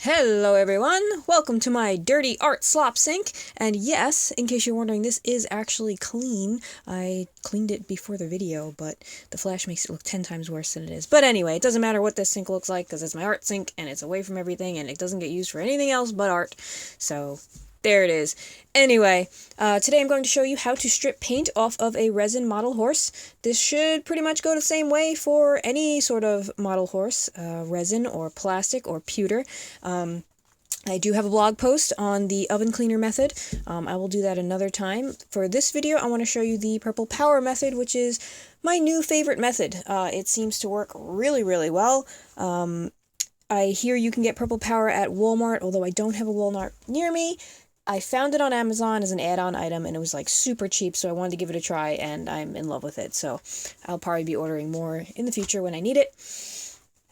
Hello everyone, welcome to my dirty art slop sink, and yes, in case you're wondering, this is actually clean. I cleaned it before the video, but the flash makes it look 10 times worse than it is. But anyway, it doesn't matter what this sink looks like, because it's my art sink, and it's away from everything, and it doesn't get used for anything else but art, so there it is. Anyway, today I'm going to show you how to strip paint off of a resin model horse. This should pretty much go the same way for any sort of model horse, resin or plastic or pewter. I do have a blog post on the oven cleaner method. I will do that another time. For this video, I want to show you the purple power method, which is my new favorite method. It seems to work really, really well. I hear you can get purple power at Walmart, although I don't have a Walmart near me. I found it on Amazon as an add-on item, and it was like super cheap, so I wanted to give it a try, and I'm in love with it. So I'll probably be ordering more in the future when I need it.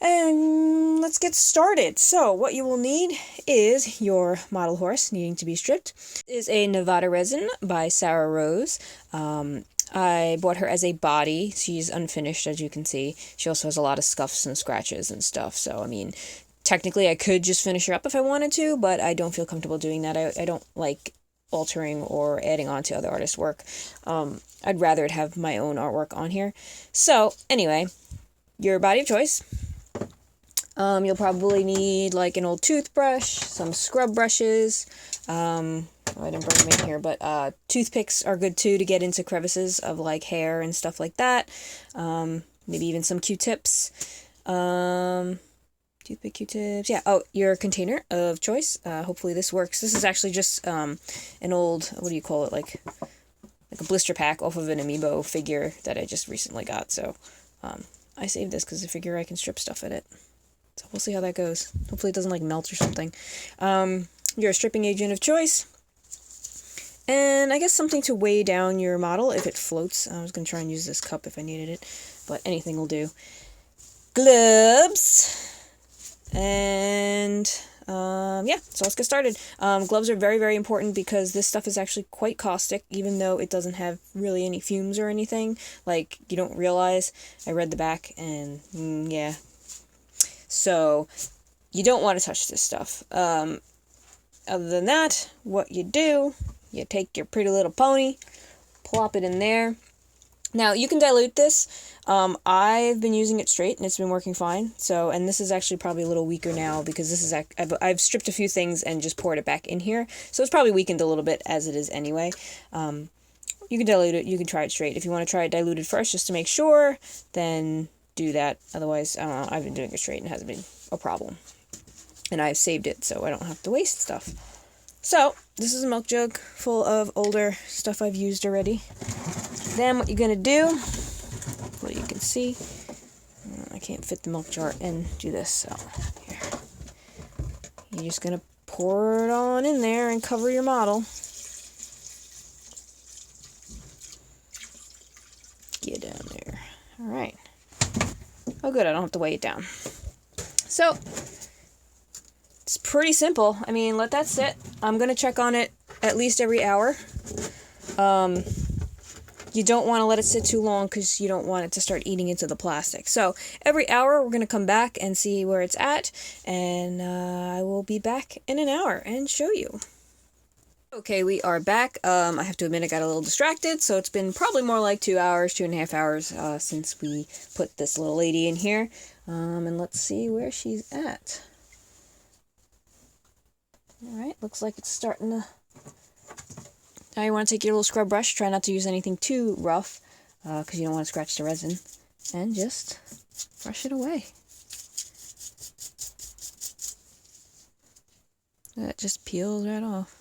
And let's get started. So what you will need is your model horse needing to be stripped. This is a Nevada resin by Sarah Rose. I bought her as a body. She's unfinished, as you can see. She also has a lot of scuffs and scratches and stuff, so I mean, technically I could just finish her up if I wanted to, but I don't feel comfortable doing that. I don't like altering or adding on to other artists' work. I'd rather have my own artwork on here. So anyway, your body of choice. You'll probably need like an old toothbrush, some scrub brushes. I didn't bring them in here, but toothpicks are good too to get into crevices of like hair and stuff like that. Maybe even some Q-tips. Toothpick, Q-tips, yeah. Oh, your container of choice. Hopefully this works. This is actually just an old, what do you call it, like a blister pack off of an amiibo figure that I just recently got. So I saved this because I figure I can strip stuff in it. So we'll see how that goes. Hopefully it doesn't like melt or something. Your stripping agent of choice. And I guess something to weigh down your model if it floats. I was going to try and use this cup if I needed it, but anything will do. Gloves. And yeah, so let's get started. Gloves are very, very important because this stuff is actually quite caustic, even though it doesn't have really any fumes or anything. Like, you don't realize. I read the back, and yeah. So, you don't want to touch this stuff. Other than that, what you do, you take your pretty little pony, plop it in there. Now, you can dilute this. I've been using it straight, and it's been working fine. So, and this is actually probably a little weaker now, because this is, I've stripped a few things and just poured it back in here. So it's probably weakened a little bit as it is anyway. You can dilute it, you can try it straight. If you want to try it diluted first, just to make sure, then do that. Otherwise, I don't know, I've been doing it straight and it hasn't been a problem. And I've saved it, so I don't have to waste stuff. So, this is a milk jug full of older stuff I've used already. Then what you're going to do, well, you can see, I can't fit the milk jar and do this, so here. You're just going to pour it on in there and cover your model. Get down there. Alright. Oh good, I don't have to weigh it down. So, it's pretty simple. I mean, let that sit. I'm going to check on it at least every hour. You don't want to let it sit too long because you don't want it to start eating into the plastic. So every hour we're going to come back and see where it's at, and I will be back in an hour and show you. Okay, we are back. I have to admit I got a little distracted, so it's been probably more like 2 hours, 2.5 hours since we put this little lady in here. And let's see where she's at. Alright, looks like it's starting to... Now you want to take your little scrub brush, try not to use anything too rough, because you don't want to scratch the resin, and just brush it away. That just peels right off.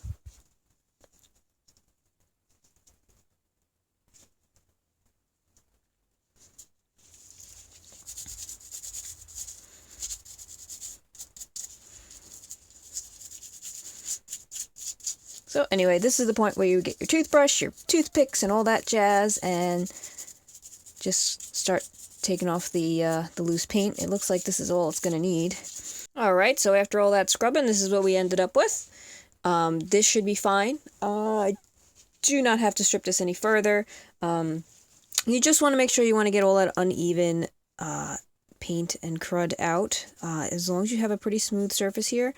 So anyway, this is the point where you get your toothbrush, your toothpicks, and all that jazz, and just start taking off the loose paint. It looks like this is all it's going to need. Alright, so after all that scrubbing, this is what we ended up with. This should be fine. I do not have to strip this any further. You just want to make sure you want to get all that uneven paint and crud out. As long as you have a pretty smooth surface here,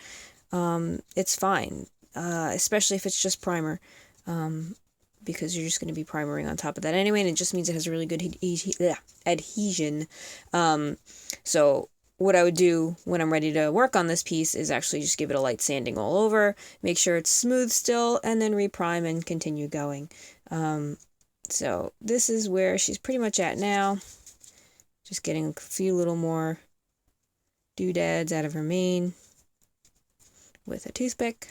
it's fine, especially if it's just primer, because you're just going to be primering on top of that anyway, and it just means it has a really good adhesion. So what I would do when I'm ready to work on this piece is actually just give it a light sanding all over, make sure it's smooth still, and then reprime and continue going. So this is where she's pretty much at now. Just getting a few little more doodads out of her mane with a toothpick.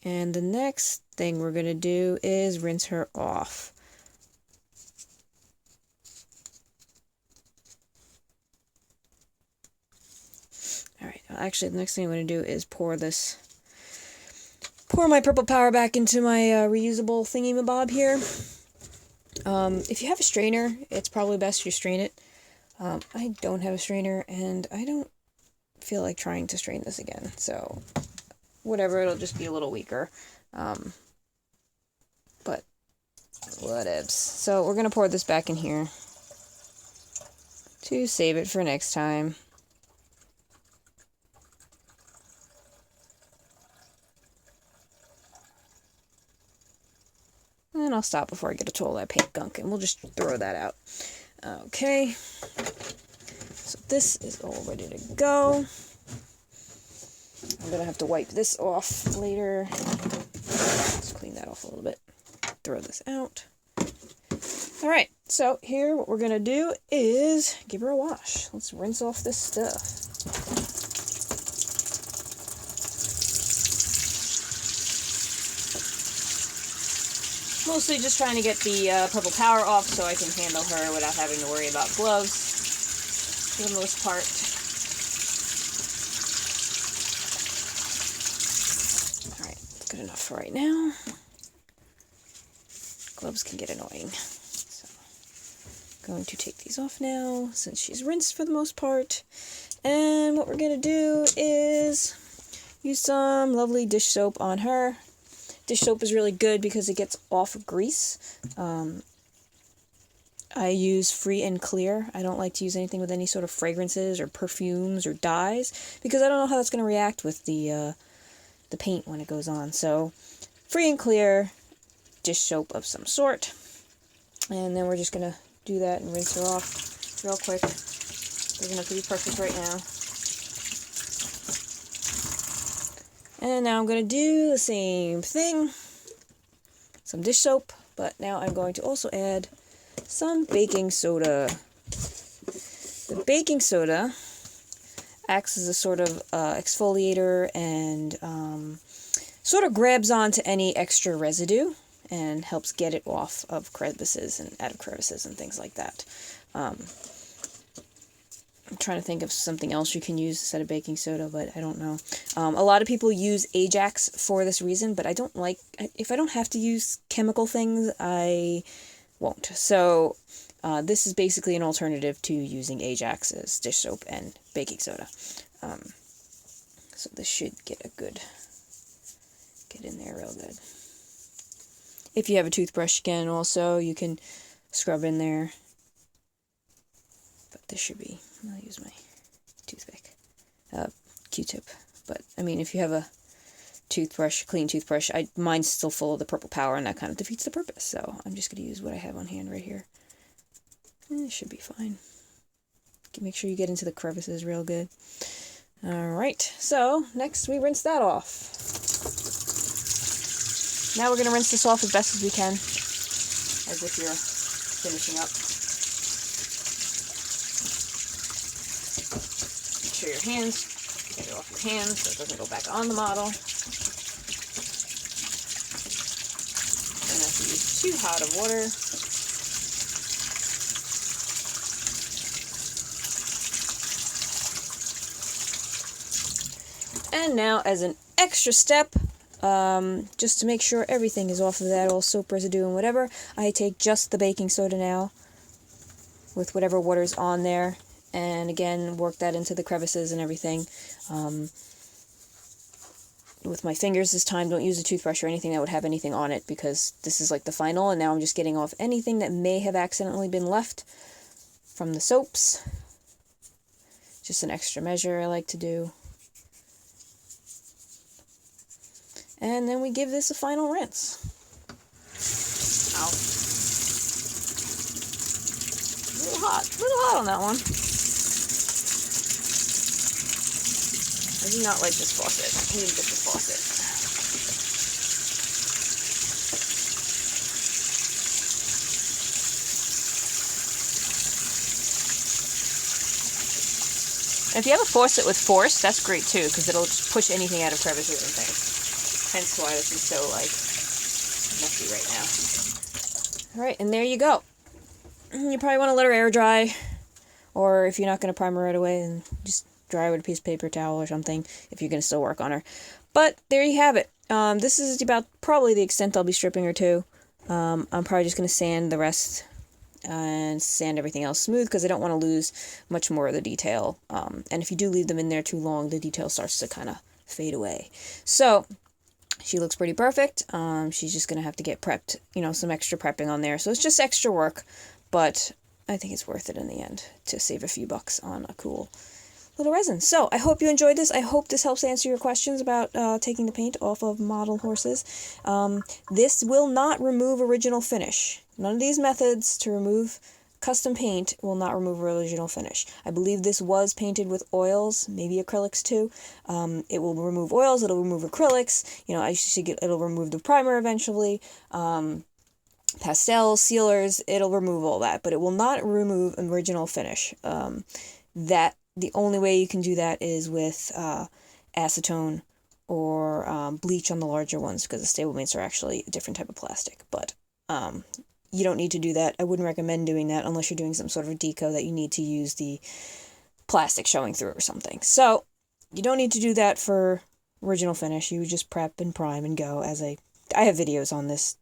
And the next thing we're going to do is rinse her off. Alright, actually the next thing I'm going to do is pour my purple powder back into my reusable thingy-mabob here. If you have a strainer, it's probably best you strain it. I don't have a strainer, and I don't feel like trying to strain this again, so whatever, it'll just be a little weaker. But whatevs. So we're going to pour this back in here to save it for next time. And I'll stop before I get to all that paint gunk, and we'll just throw that out. Okay. So this is all ready to go. I'm going to have to wipe this off later. Let's clean that off a little bit. Throw this out. Alright, so here what we're going to do is give her a wash. Let's rinse off this stuff. Mostly just trying to get the purple powder off so I can handle her without having to worry about gloves for the most part. Alright, good enough for right now. Gloves can get annoying. So, going to take these off now since she's rinsed for the most part. And what we're going to do is use some lovely dish soap on her. Dish soap is really good because it gets off of grease. I use Free and Clear. I don't like to use anything with any sort of fragrances or perfumes or dyes because I don't know how that's going to react with the paint when it goes on. So Free and Clear dish soap of some sort. And then we're just going to do that and rinse her off real quick. Doesn't have to be perfect right now. And now I'm going to do the same thing. Some dish soap, but now I'm going to also add some baking soda. The baking soda acts as a sort of exfoliator and sort of grabs onto any extra residue and helps get it off of crevices and out of crevices and things like that. I'm trying to think of something else you can use instead of baking soda, but I don't know. A lot of people use Ajax for this reason, but I don't like... If I don't have to use chemical things, I won't. So this is basically an alternative to using Ajax as dish soap and baking soda. So this should get in there real good. If you have a toothbrush, again, also, you can scrub in there. But this should be... I'll use my toothpick. Q-tip. But, I mean, if you have a toothbrush, clean toothbrush, mine's still full of the purple powder, and that kind of defeats the purpose. So, I'm just going to use what I have on hand right here. And it should be fine. Make sure you get into the crevices real good. Alright, so, next we rinse that off. Now we're going to rinse this off as best as we can, as if you're finishing up. Make sure your hands, get it off your hands so it doesn't go back on the model. Don't have to use too hot of water. And now, as an extra step, just to make sure everything is off of that, all soap residue and whatever, I take just the baking soda now with whatever water's on there, and again, work that into the crevices and everything. With my fingers this time, don't use a toothbrush or anything that would have anything on it, because this is like the final, and now I'm just getting off anything that may have accidentally been left from the soaps. Just an extra measure I like to do. And then we give this a final rinse. Ow. A little hot on that one. I do not like this faucet. I need to get the faucet. If you have a faucet with force, that's great too, because it'll just push anything out of crevices and things. Hence why this is so, like, messy right now. Alright, and there you go. You probably want to let her air dry, or if you're not going to prime her right away, then just dry her with a piece of paper towel or something, if you're going to still work on her. But, there you have it. This is about probably the extent I'll be stripping her to. I'm probably just going to sand the rest and sand everything else smooth because I don't want to lose much more of the detail. And if you do leave them in there too long, the detail starts to kind of fade away. So, she looks pretty perfect. She's just going to have to get prepped, some extra prepping on there. So it's just extra work, but I think it's worth it in the end to save a few bucks on a cool little resin. So I hope you enjoyed this. I hope this helps answer your questions about taking the paint off of model horses. This will not remove original finish. None of these methods to remove custom paint will not remove original finish. I believe this was painted with oils, maybe acrylics too. It will remove oils, it'll remove acrylics, it'll remove the primer eventually. Pastels, sealers, it'll remove all that, but it will not remove original finish. The only way you can do that is with acetone or bleach on the larger ones, because the stablemates are actually a different type of plastic. But you don't need to do that. I wouldn't recommend doing that unless you're doing some sort of deco that you need to use the plastic showing through or something. So you don't need to do that for original finish. You would just prep and prime and go. I have videos on this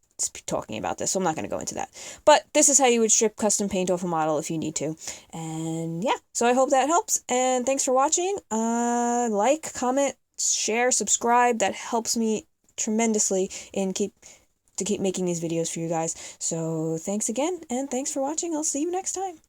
talking about this, so I'm not going to go into that. But this is how you would strip custom paint off a model if you need to. And yeah, so I hope that helps. And thanks for watching. Like, comment, share, subscribe. That helps me tremendously to keep making these videos for you guys. So thanks again, and thanks for watching. I'll see you next time.